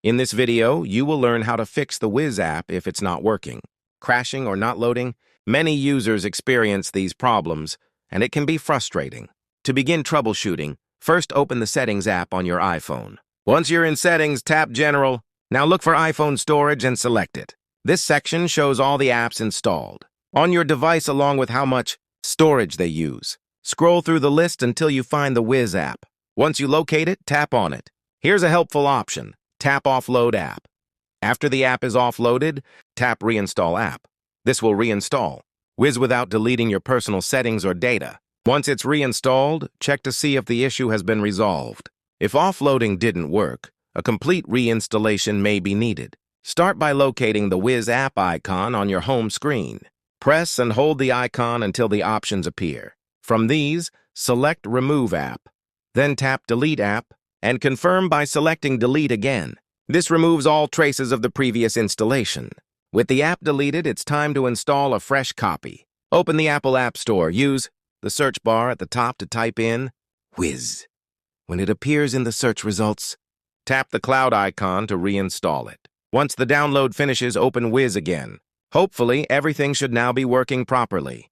In this video, you will learn how to fix the Whiz app if it's not working. Crashing or not loading, many users experience these problems, and it can be frustrating. To begin troubleshooting, first open the Settings app on your iPhone. Once you're in Settings, tap General. Now look for iPhone Storage and select it. This section shows all the apps installed on your device along with how much storage they use. Scroll through the list until you find the Whiz app. Once you locate it, tap on it. Here's a helpful option. Tap Offload App. After the app is offloaded, tap Reinstall App. This will reinstall Whiz without deleting your personal settings or data. Once it's reinstalled, check to see if the issue has been resolved. If offloading didn't work, a complete reinstallation may be needed. Start by locating the Whiz app icon on your home screen. Press and hold the icon until the options appear. From these, select Remove App. Then tap Delete App and confirm by selecting Delete again. This removes all traces of the previous installation. With the app deleted, it's time to install a fresh copy. Open the Apple App Store. Use the search bar at the top to type in Whiz. When it appears in the search results, tap the cloud icon to reinstall it. Once the download finishes, open Whiz again. Hopefully, everything should now be working properly.